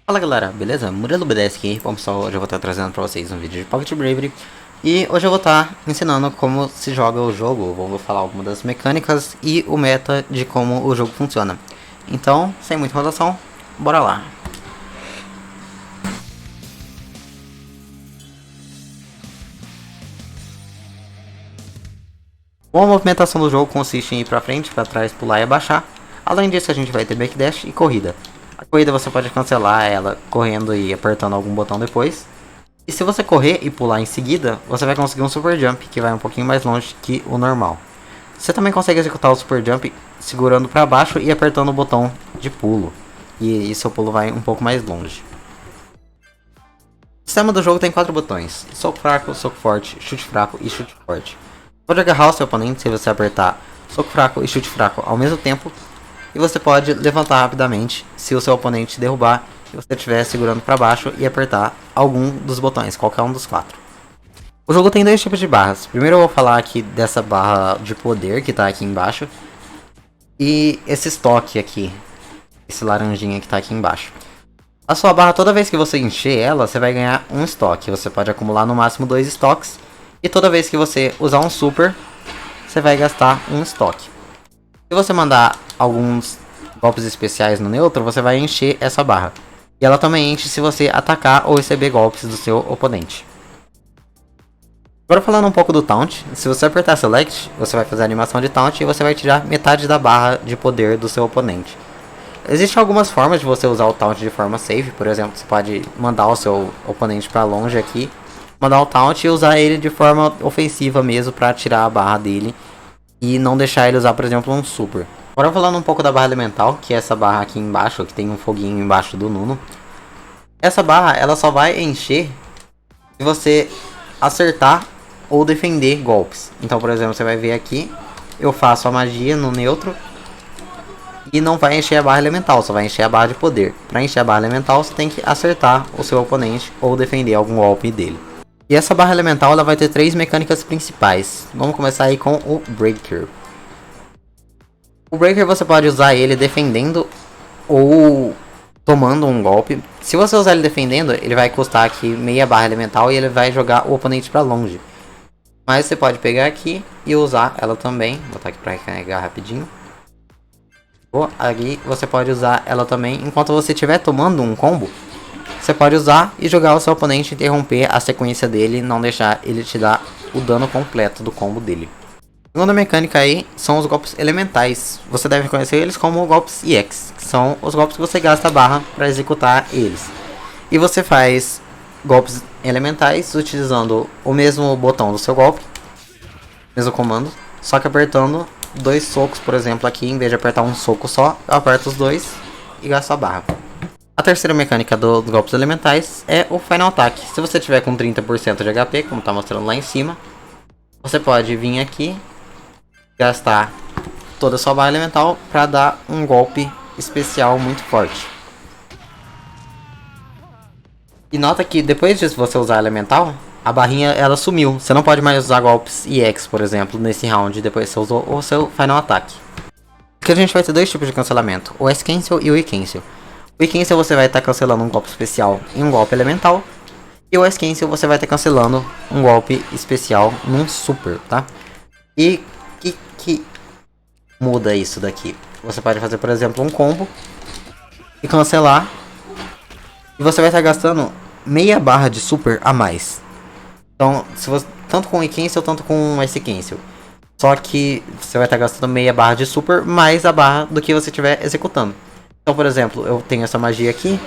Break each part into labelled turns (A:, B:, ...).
A: Fala galera, beleza? Murilo BDS aqui. Bom pessoal, hoje eu vou estar trazendo pra vocês um vídeo de Pocket Bravery. E hoje eu vou estar ensinando como se joga o jogo. Vou falar algumas das mecânicas e o meta de como o jogo funciona. Então, sem muita enrolação, bora lá. Bom, a movimentação do jogo consiste em ir pra frente, pra trás, pular e abaixar. Além disso, a gente vai ter backdash e corrida. A corrida você pode cancelar ela correndo e apertando algum botão depois. E se você correr e pular em seguida, você vai conseguir um super jump que vai um pouquinho mais longe que o normal. Você também consegue executar o super jump segurando para baixo e apertando o botão de pulo. E seu pulo vai um pouco mais longe. O sistema do jogo tem 4 botões: soco fraco, soco forte, chute fraco e chute forte. Pode agarrar o seu oponente se você apertar soco fraco e chute fraco ao mesmo tempo. E você pode levantar rapidamente se o seu oponente derrubar e você estiver segurando para baixo e apertar algum dos botões, qualquer um dos 4. O jogo tem 2 tipos de barras. Primeiro eu vou falar aqui dessa barra de poder que está aqui embaixo. E esse estoque aqui, esse laranjinha que está aqui embaixo. A sua barra, toda vez que você encher ela, você vai ganhar um estoque. Você pode acumular no máximo 2 estoques. E toda vez que você usar um super, você vai gastar um estoque. Se você mandar alguns golpes especiais no neutro, você vai encher essa barra. E ela também enche se você atacar ou receber golpes do seu oponente. Agora falando um pouco do taunt, se você apertar select, você vai fazer a animação de taunt e você vai tirar metade da barra de poder do seu oponente. Existem algumas formas de você usar o taunt de forma safe. Por exemplo, você pode mandar o seu oponente para longe aqui, mandar o taunt e usar ele de forma ofensiva mesmo para tirar a barra dele e não deixar ele usar, por exemplo, um super. Agora falando um pouco da barra elemental, que é essa barra aqui embaixo, que tem um foguinho embaixo do Nuno. Essa barra, ela só vai encher se você acertar ou defender golpes. Então, por exemplo, você vai ver aqui, eu faço a magia no neutro e não vai encher a barra elemental, só vai encher a barra de poder. Para encher a barra elemental, você tem que acertar o seu oponente ou defender algum golpe dele. E essa barra elemental, ela vai ter 3 mecânicas principais. Vamos começar aí com o Breaker. O Breaker você pode usar ele defendendo ou tomando um golpe. Se você usar ele defendendo, ele vai custar aqui meia barra elemental e ele vai jogar o oponente para longe. Mas você pode pegar aqui e usar ela também. Vou botar aqui para recarregar rapidinho. Aqui você pode usar ela também enquanto você estiver tomando um combo. Você pode usar e jogar o seu oponente, interromper a sequência dele, não deixar ele te dar o dano completo do combo dele. A segunda mecânica aí são os golpes elementais. Você deve conhecer eles como golpes EX, que são os golpes que você gasta a barra para executar eles. E você faz golpes elementais utilizando o mesmo botão do seu golpe, mesmo comando, só que apertando 2 socos, por exemplo, aqui, em vez de apertar um soco só, eu aperto os 2 e gasto a barra. A terceira mecânica dos golpes elementais é o Final Attack. Se você tiver com 30% de HP, como está mostrando lá em cima, você pode vir aqui, gastar toda a sua barra elemental para dar um golpe especial muito forte. E nota que depois de você usar a elemental, a barrinha ela sumiu. Você não pode mais usar golpes EX, por exemplo, nesse round, depois que você usou o seu Final Attack. Aqui a gente vai ter 2 tipos de cancelamento, o S-Cancel e o E-Cancel. O E-Cancel você vai estar cancelando um golpe especial em um golpe elemental. E o S-Cancel você vai estar cancelando um golpe especial num super, tá? E que muda isso daqui? Você pode fazer, por exemplo, um combo e cancelar. E você vai estar gastando meia barra de super a mais. Então, se você, tanto com o E-Cancel, tanto com o S-Cancel. Só que você vai estar gastando meia barra de super mais a barra do que você estiver executando. Então, por exemplo, eu tenho essa magia aqui.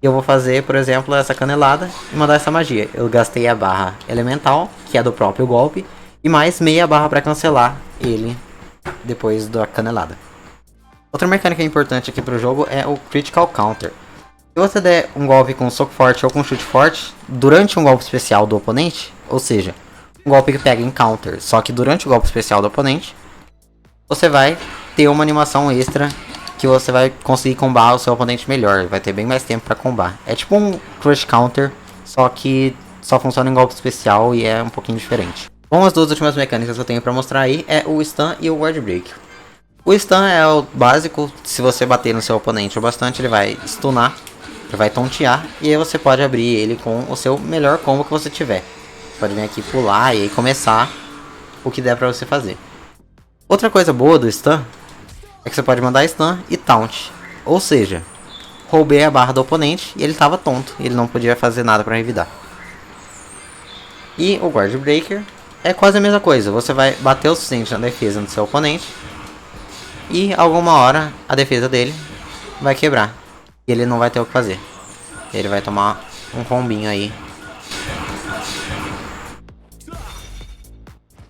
A: E eu vou fazer, por exemplo, essa canelada e mandar essa magia. Eu gastei a barra elemental, que é do próprio golpe, e mais meia barra para cancelar ele depois da canelada. Outra mecânica importante aqui para o jogo é o Critical Counter. Se você der um golpe com soco forte ou com chute forte durante um golpe especial do oponente, ou seja, um golpe que pega em counter, só que durante o golpe especial do oponente, você vai ter uma animação extra que você vai conseguir combar o seu oponente melhor, vai ter bem mais tempo para combar. É tipo um Crush Counter, só que só funciona em golpe especial e é um pouquinho diferente. Bom, as 2 últimas mecânicas que eu tenho para mostrar aí é o Stun e o Ward Break. O Stun é o básico, se você bater no seu oponente o bastante, ele vai stunar. Ele vai tontear e aí você pode abrir ele com o seu melhor combo que você tiver. Você pode vir aqui pular e aí começar o que der pra você fazer. Outra coisa boa do stun é que você pode mandar stun e taunt. Ou seja, roubei a barra do oponente e ele tava tonto. E ele não podia fazer nada pra revidar. E o Guard Breaker é quase a mesma coisa. Você vai bater o suficiente na defesa do seu oponente. E alguma hora a defesa dele vai quebrar. E ele não vai ter o que fazer. Ele vai tomar um combinho aí.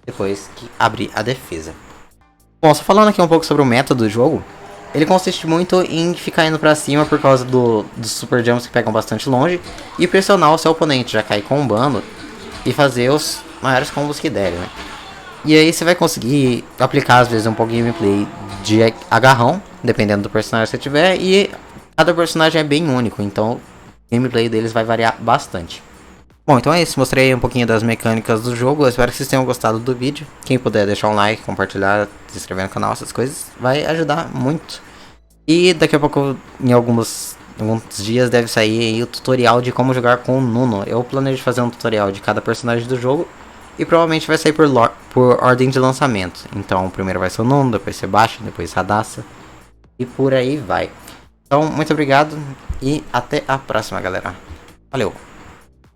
A: Depois que abrir a defesa. Bom, só falando aqui um pouco sobre o método do jogo. Ele consiste muito em ficar indo pra cima por causa dos super jumps que pegam bastante longe. E pressionar o seu oponente, já cair combando. E fazer os maiores combos que derem, né? E aí você vai conseguir aplicar às vezes um pouco de gameplay de agarrão, dependendo do personagem que você tiver. E cada personagem é bem único, então o gameplay deles vai variar bastante. Bom, então é isso, mostrei um pouquinho das mecânicas do jogo. Eu espero que vocês tenham gostado do vídeo. Quem puder deixar um like, compartilhar, se inscrever no canal, essas coisas, vai ajudar muito. E daqui a pouco, em alguns dias, deve sair aí o tutorial de como jogar com o Nuno. Eu planejo fazer um tutorial de cada personagem do jogo. E provavelmente vai sair por ordem de lançamento. Então o primeiro vai ser o Nuno, depois Sebastian, depois Radassa. E por aí vai. Então, muito obrigado e até a próxima, galera. Valeu!